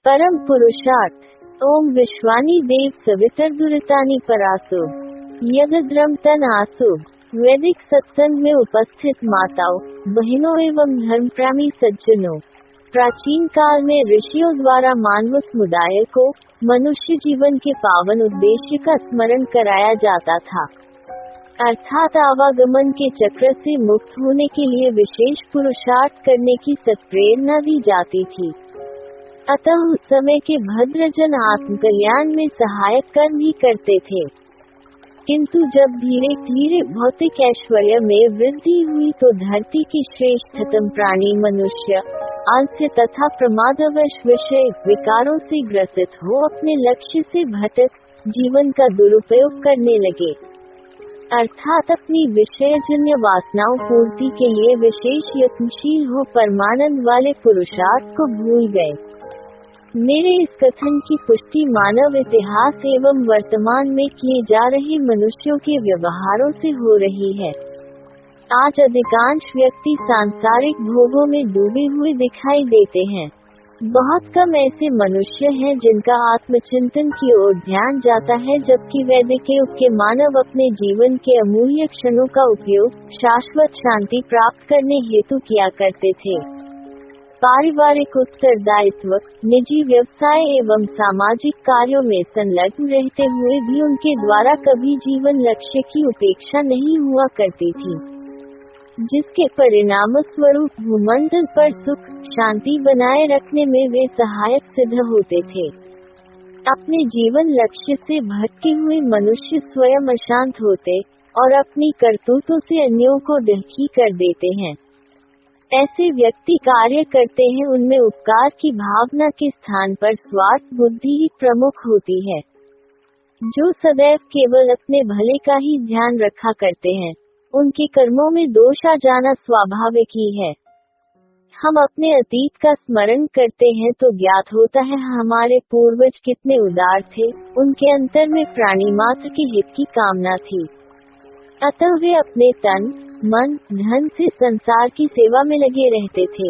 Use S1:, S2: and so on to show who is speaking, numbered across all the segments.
S1: परम पुरुषार्थ। ओम विश्वानी देव सवितरदुरितानि परासो यद्रम तन आसो। वैदिक सत्संग में उपस्थित माताओं, बहनों एवं धर्मप्रेमी सज्जनों, प्राचीन काल में ऋषियों द्वारा मानव समुदाय को मनुष्य जीवन के पावन उद्देश्य का स्मरण कराया जाता था, अर्थात आवागमन के चक्र से मुक्त होने के लिए विशेष पुरुषार्थ करने की सत्प्रेरणा दी जाती थी। अतः उस समय के भद्रजन आत्मकल्याण में सहायक कर्म ही करते थे। किंतु जब धीरे धीरे भौतिक ऐश्वर्य में वृद्धि हुई तो धरती की श्रेष्ठतम प्राणी मनुष्य आलस्य तथा प्रमादवश विषय विकारों से ग्रसित हो अपने लक्ष्य से भटक जीवन का दुरुपयोग करने लगे, अर्थात अपनी विषयजन्य वासनाओं पूर्ति के लिए विशेष यत्नशील हो परमानंद वाले पुरुषार्थ को भूल गए। मेरे इस कथन की पुष्टि मानव इतिहास एवं वर्तमान में किए जा रहे मनुष्यों के व्यवहारों से हो रही है। आज अधिकांश व्यक्ति सांसारिक भोगों में डूबे हुए दिखाई देते हैं। बहुत कम ऐसे मनुष्य हैं जिनका आत्मचिंतन की ओर ध्यान जाता है, जबकि वैदिक युग के मानव अपने जीवन के अमूल्य क्षणों का उपयोग शाश्वत शांति प्राप्त करने हेतु किया करते थे। पारिवारिक उत्तरदायित्व, निजी व्यवसाय एवं सामाजिक कार्यों में संलग्न रहते हुए भी उनके द्वारा कभी जीवन लक्ष्य की उपेक्षा नहीं हुआ करती थी, जिसके परिणाम स्वरूप भूमंडल पर सुख शांति बनाए रखने में वे सहायक सिद्ध होते थे। अपने जीवन लक्ष्य से भटके हुए मनुष्य स्वयं अशांत होते और अपनी करतूतों से अन्यों को दुखी कर देते हैं। ऐसे व्यक्ति कार्य करते हैं उनमें उपकार की भावना के स्थान पर स्वार्थ बुद्धि ही प्रमुख होती है। जो सदैव केवल अपने भले का ही ध्यान रखा करते हैं, उनके कर्मों में दोष आ जाना स्वाभाविक ही है। हम अपने अतीत का स्मरण करते हैं तो ज्ञात होता है हमारे पूर्वज कितने उदार थे, उनके अंतर में प्राणी मात्र के हित की कामना थी। अतः वे अपने तन मन धन से संसार की सेवा में लगे रहते थे।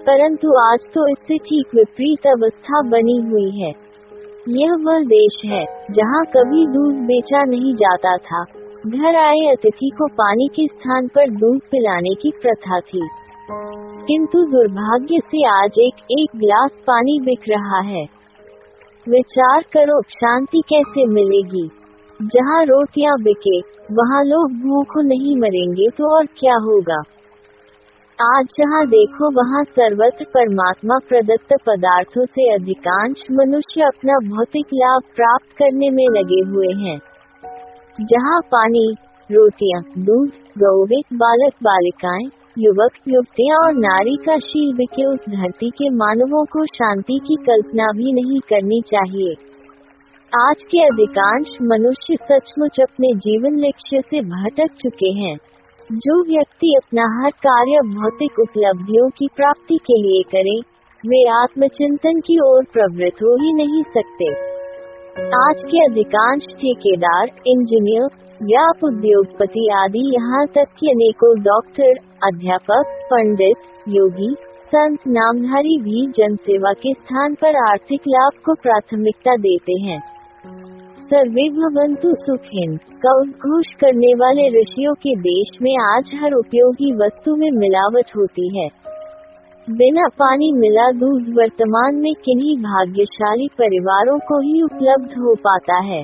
S1: परंतु आज तो इससे ठीक विपरीत अवस्था बनी हुई है। यह वह देश है जहाँ कभी दूध बेचा नहीं जाता था, घर आए अतिथि को पानी के स्थान पर दूध पिलाने की प्रथा थी। किंतु दुर्भाग्य से आज एक गिलास पानी बिक रहा है। विचार करो शांति कैसे मिलेगी। जहाँ रोटियां बिके वहाँ लोग भूख नहीं मरेंगे तो और क्या होगा। आज जहाँ देखो वहाँ सर्वत्र परमात्मा प्रदत्त पदार्थों से अधिकांश मनुष्य अपना भौतिक लाभ प्राप्त करने में लगे हुए हैं। जहाँ पानी, रोटियां, दूध, गौवे, बालक बालिकाएं, युवक युवतियां और नारी का शील बिके उस धरती के मानवों को शांति की कल्पना भी नहीं करनी चाहिए। आज के अधिकांश मनुष्य सचमुच अपने जीवन लक्ष्य से भटक चुके हैं। जो व्यक्ति अपना हर कार्य भौतिक उपलब्धियों की प्राप्ति के लिए करे, वे आत्मचिंतन की ओर प्रवृत्त हो ही नहीं सकते। आज के अधिकांश ठेकेदार, इंजीनियर, व्याप उद्योगपति आदि यहाँ तक कि अनेकों डॉक्टर, अध्यापक, पंडित, योगी, संत नामधारी भी जनसेवा के स्थान पर आर्थिक लाभ को प्राथमिकता देते हैं। सर्वे भवन्तु सुखिन का उद्घोष करने वाले ऋषियों के देश में आज हर उपयोगी वस्तु में मिलावट होती है। बिना पानी मिला दूध वर्तमान में किन्हीं भाग्यशाली परिवारों को ही उपलब्ध हो पाता है।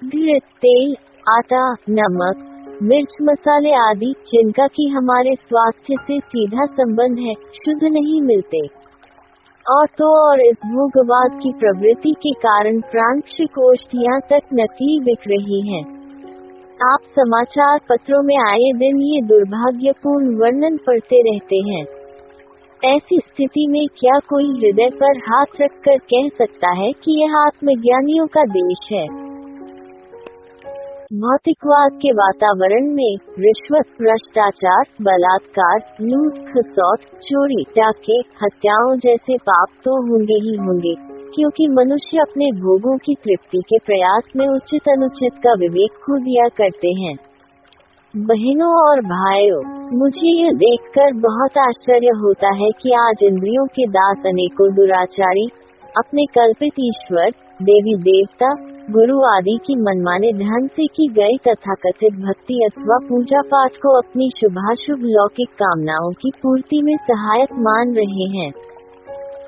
S1: घृत, तेल, आटा, नमक, मिर्च मसाले आदि जिनका कि हमारे स्वास्थ्य से सीधा संबंध है, शुद्ध नहीं मिलते। और तो और इस भोगवाद की प्रवृत्ति के कारण प्रांशिक औषधियां तक नकली बिक रही हैं। आप समाचार पत्रों में आए दिन ये दुर्भाग्यपूर्ण वर्णन पढ़ते रहते हैं। ऐसी स्थिति में क्या कोई हृदय पर हाथ रखकर कह सकता है कि यह आत्मज्ञानियों का देश है। भौतिकवाद के वातावरण में रिश्वत, भ्रष्टाचार, बलात्कार, लूट खसौट, चोरी, डाके, हत्याओं जैसे पाप तो होंगे ही होंगे, क्योंकि मनुष्य अपने भोगों की तृप्ति के प्रयास में उचित अनुचित का विवेक खो दिया करते हैं। बहनों और भाइयों, मुझे यह देखकर बहुत आश्चर्य होता है कि आज इंद्रियों के दास अनेकों दुराचारी अपने कल्पित ईश्वर, देवी देवता, गुरु आदि की मनमाने ढंग से की गई तथाकथित भक्ति अथवा पूजा पाठ को अपनी शुभाशुभ लौकिक कामनाओं की पूर्ति में सहायक मान रहे हैं।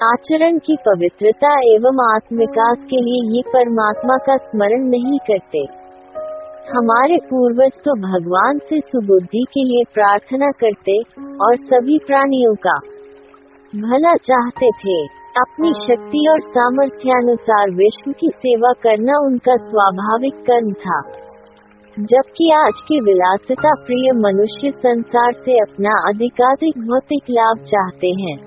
S1: आचरण की पवित्रता एवं आत्मविकास के लिए ये परमात्मा का स्मरण नहीं करते। हमारे पूर्वज तो भगवान से सुबुद्धि के लिए प्रार्थना करते और सभी प्राणियों का भला चाहते थे। अपनी शक्ति और सामर्थ्यानुसार विश्व की सेवा करना उनका स्वाभाविक कर्म था। जबकि आज के विलासिता प्रिय मनुष्य संसार से अपना अधिकाधिक भौतिक लाभ चाहते हैं।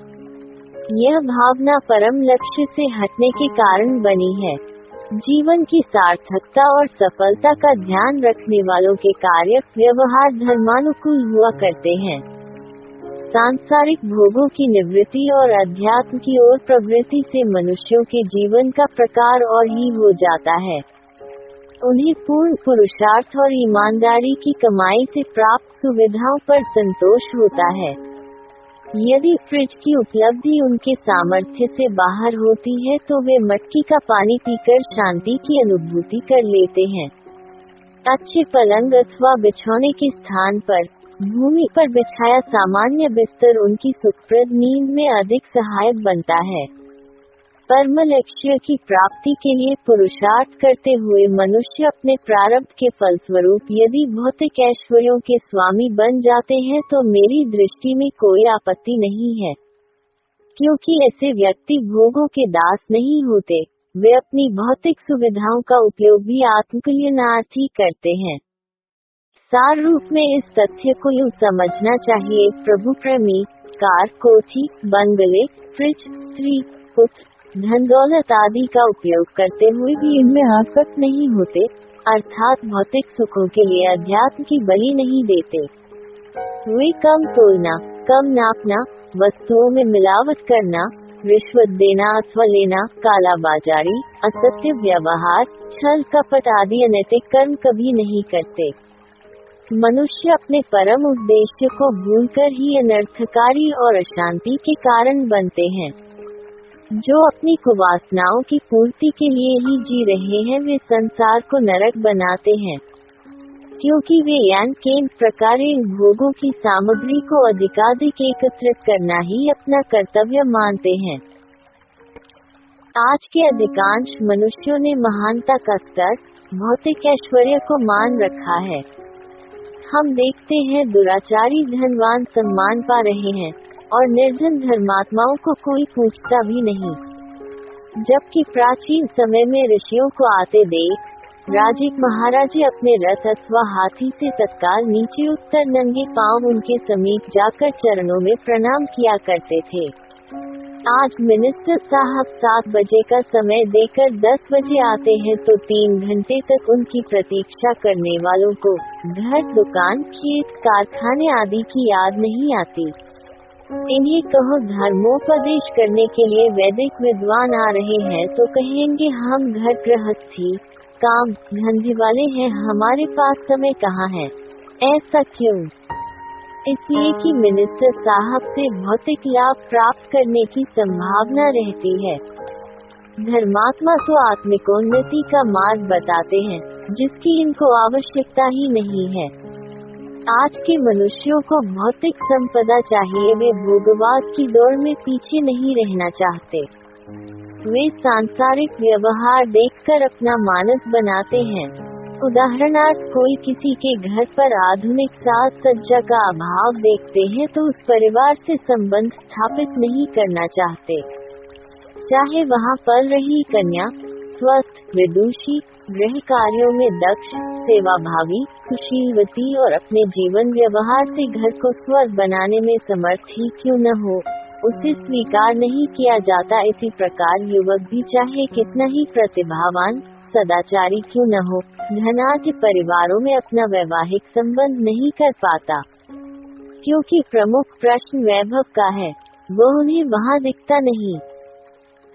S1: यह भावना परम लक्ष्य से हटने के कारण बनी है। जीवन की सार्थकता और सफलता का ध्यान रखने वालों के कार्य व्यवहार धर्मानुकूल हुआ करते हैं। सांसारिक भोगों की निवृत्ति और अध्यात्म की ओर प्रवृत्ति से मनुष्यों के जीवन का प्रकार और ही हो जाता है। उन्हें पूर्ण पुरुषार्थ और ईमानदारी की कमाई से प्राप्त सुविधाओं पर संतोष होता है। यदि फ्रिज की उपलब्धि उनके सामर्थ्य से बाहर होती है तो वे मटकी का पानी पीकर शांति की अनुभूति कर लेते हैं। अच्छे पलंग अथवा बिछौने के स्थान पर भूमि पर बिछाया सामान्य बिस्तर उनकी सुखप्रद नींद में अधिक सहायक बनता है। परम लक्ष्य की प्राप्ति के लिए पुरुषार्थ करते हुए मनुष्य अपने प्रारब्ध के फलस्वरूप यदि भौतिक ऐश्वर्यों के स्वामी बन जाते हैं तो मेरी दृष्टि में कोई आपत्ति नहीं है, क्योंकि ऐसे व्यक्ति भोगों के दास नहीं होते। वे अपनी भौतिक सुविधाओं का उपयोग भी आत्मकल्याणार्थ ही करते हैं। सार रूप में इस तथ्य को यूँ समझना चाहिए, प्रभु प्रेमी कार, कोठी, बंगले, फ्रिज, स्त्री, पुत्र, धन दौलत आदि का उपयोग करते हुए भी इनमें आसक्त नहीं होते, अर्थात भौतिक सुखों के लिए अध्यात्म की बलि नहीं देते। वे कम तोलना, कम नापना, वस्तुओं में मिलावट करना, रिश्वत देना अथवा लेना, कालाबाजारी, असत्य व्यवहार, छल कपट आदि अनैतिक कर्म कभी नहीं करते। मनुष्य अपने परम उद्देश्य को भूलकर ही अनर्थकारी और अशांति के कारण बनते हैं। जो अपनी कुवासनाओं की पूर्ति के लिए ही जी रहे हैं वे संसार को नरक बनाते हैं, क्योंकि वे यान केन प्रकार इन भोगों की सामग्री को अधिकाधिक एकत्रित करना ही अपना कर्तव्य मानते हैं। आज के अधिकांश मनुष्यों ने महानता का स्तर भौतिक ऐश्वर्य को मान रखा है। हम देखते हैं दुराचारी धनवान सम्मान पा रहे हैं और निर्धन धर्मात्माओं को कोई पूछता भी नहीं। जबकि प्राचीन समय में ऋषियों को आते देख राजिक महाराजे अपने रथ अथवा हाथी से तत्काल नीचे उतर नंगे पांव उनके समीप जाकर चरणों में प्रणाम किया करते थे। आज मिनिस्टर साहब 7 बजे का समय देकर 10 बजे आते हैं तो 3 घंटे तक उनकी प्रतीक्षा करने वालों को घर, दुकान, खेत, कारखाने आदि की याद नहीं आती। इन्हें कहो धर्मोपदेश करने के लिए वैदिक विद्वान आ रहे हैं तो कहेंगे हम घर गृहस्थी, काम, धंधे वाले हैं, हमारे पास समय कहाँ है। ऐसा क्यों? इसलिए कि मिनिस्टर साहब से भौतिक लाभ प्राप्त करने की संभावना रहती है। धर्मात्मा तो आत्मिकोन्नति का मार्ग बताते हैं, जिसकी इनको आवश्यकता ही नहीं है। आज के मनुष्यों को भौतिक संपदा चाहिए, वे भोगवाद की दौड़ में पीछे नहीं रहना चाहते। वे सांसारिक व्यवहार देखकर अपना मानस बनाते हैं। उदाहरणार्थ कोई किसी के घर पर आधुनिक साज सज्जा का अभाव देखते हैं तो उस परिवार से संबंध स्थापित नहीं करना चाहते। चाहे वहाँ पल रही कन्या स्वस्थ, विदुषी, गृह कार्यों में दक्ष, सेवाभावी, सुशीलवती और अपने जीवन व्यवहार से घर को स्वर्ग बनाने में समर्थ ही क्यों न हो, उसे स्वीकार नहीं किया जाता। इसी प्रकार युवक भी चाहे कितना ही प्रतिभावान, सदाचारी क्यों न हो, धनाढ्य परिवारों में अपना वैवाहिक संबंध नहीं कर पाता, क्योंकि प्रमुख प्रश्न वैभव का है, वो उन्हें वहाँ दिखता नहीं।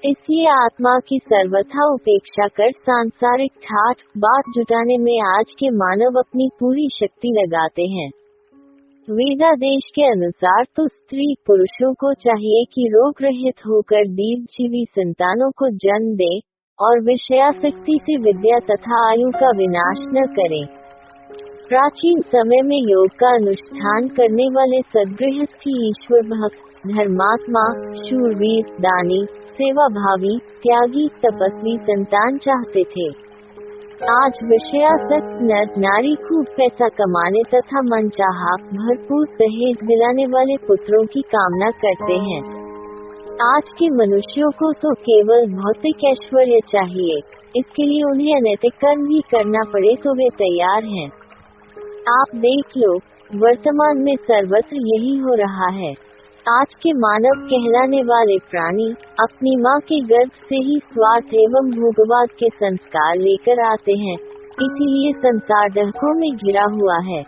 S1: इसलिए आत्मा की सर्वथा उपेक्षा कर सांसारिक ठाठ बात जुटाने में आज के मानव अपनी पूरी शक्ति लगाते हैं। वेदादेश के अनुसार तो स्त्री पुरुषों को चाहिए कि रोग रहित होकर दीर्घजीवी संतानों को जन्म दे और विषयासक्ति से विद्या तथा आयु का विनाश न करे। प्राचीन समय में योग का अनुष्ठान करने वाले सद्गृहस्थी ईश्वर भक्त, धर्मात्मा, शूरवीर, दानी, सेवाभावी, त्यागी, तपस्वी संतान चाहते थे। आज विषयासक्त नर नारी खूब पैसा कमाने तथा मनचाहा भरपूर दहेज दिलाने वाले पुत्रों की कामना करते हैं। आज के मनुष्यों को तो केवल भौतिक ऐश्वर्य चाहिए, इसके लिए उन्हें अनैतिक कर्म भी करना पड़े तो वे तैयार हैं। आप देख लो, वर्तमान में सर्वत्र यही हो रहा है। आज के मानव कहलाने वाले प्राणी अपनी माँ के गर्भ से ही स्वार्थ एवं भोगवाद के संस्कार लेकर आते हैं, इसीलिए संसार डहकों में घिरा हुआ है।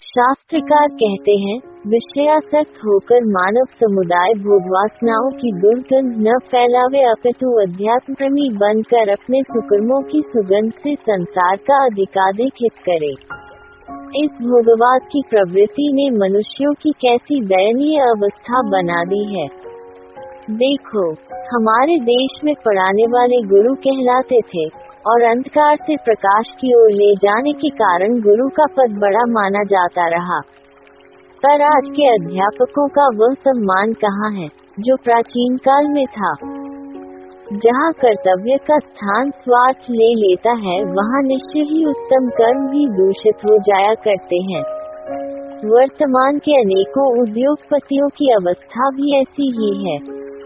S1: शास्त्रकार कहते हैं, विषयासक्त होकर मानव समुदाय भोगवासनाओं की दुर्गंध न फैलावे अपितु अध्यात्म प्रेमी बनकर अपने सुकर्मों की सुगंध से संसार का अधिकाधिक हित करे। इस भोगवाद की प्रवृत्ति ने मनुष्यों की कैसी दयनीय अवस्था बना दी है। देखो, हमारे देश में पढ़ाने वाले गुरु कहलाते थे और अंधकार से प्रकाश की ओर ले जाने के कारण गुरु का पद बड़ा माना जाता रहा। पर आज के अध्यापकों का वह सम्मान कहाँ है जो प्राचीन काल में था। जहाँ कर्तव्य का स्थान स्वार्थ ले लेता है, वहाँ निश्चय ही उत्तम कर्म भी दूषित हो जाया करते हैं। वर्तमान के अनेकों उद्योगपतियों की अवस्था भी ऐसी ही है।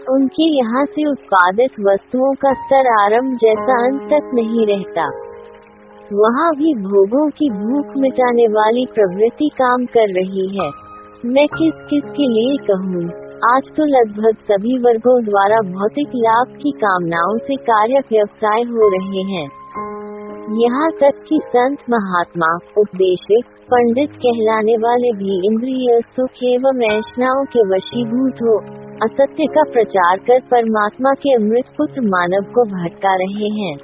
S1: उनके यहाँ से उत्पादित वस्तुओं का स्तर आरंभ जैसा अंत तक नहीं रहता। वहाँ भी भोगों की भूख मिटाने वाली प्रवृत्ति काम कर रही है। मैं किस के लिए कहूँ, आज तो लगभग सभी वर्गों द्वारा भौतिक लाभ की कामनाओं से कार्य व्यवसाय हो रहे हैं। यहाँ तक कि संत महात्मा, उपदेशक, पंडित कहलाने वाले भी इंद्रिय सुख एवं ऐषणाओं के वशीभूत हो असत्य का प्रचार कर परमात्मा के अमृत पुत्र मानव को भटका रहे हैं।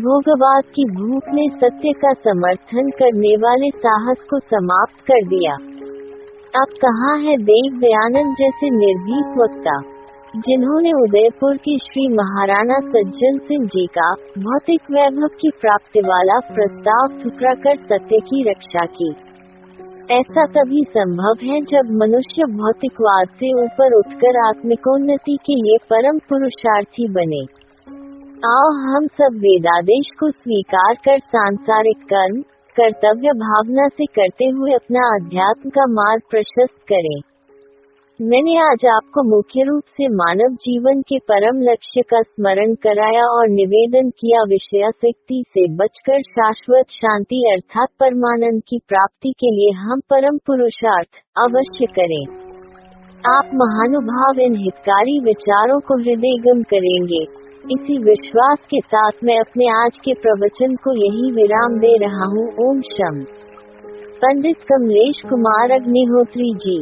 S1: भोगवाद की भूख ने सत्य का समर्थन करने वाले साहस को समाप्त कर दिया। अब कहाँ है देव दयानंद जैसे निर्भीक वक्ता, जिन्होंने उदयपुर की श्री महाराणा सज्जन सिंह जी का भौतिक वैभव की प्राप्ति वाला प्रस्ताव ठुकरा कर सत्य की रक्षा की। ऐसा तभी संभव है जब मनुष्य भौतिकवाद से ऊपर उठकर आत्मिकोन्नति के लिए परम पुरुषार्थी बने। आओ हम सब वेदादेश को स्वीकार कर सांसारिक कर्म कर्तव्य भावना से करते हुए अपना अध्यात्म का मार्ग प्रशस्त करें। मैंने आज आपको मुख्य रूप से मानव जीवन के परम लक्ष्य का स्मरण कराया और निवेदन किया, विषयासक्ति से बचकर शाश्वत शांति अर्थात परमानंद की प्राप्ति के लिए हम परम पुरुषार्थ अवश्य करें। आप महानुभाव इन हितकारी विचारों को हृदयगम करेंगे। इसी विश्वास के साथ मैं अपने आज के प्रवचन को यही विराम दे रहा हूँ। ओम शम। पंडित कमलेश कुमार अग्निहोत्री जी।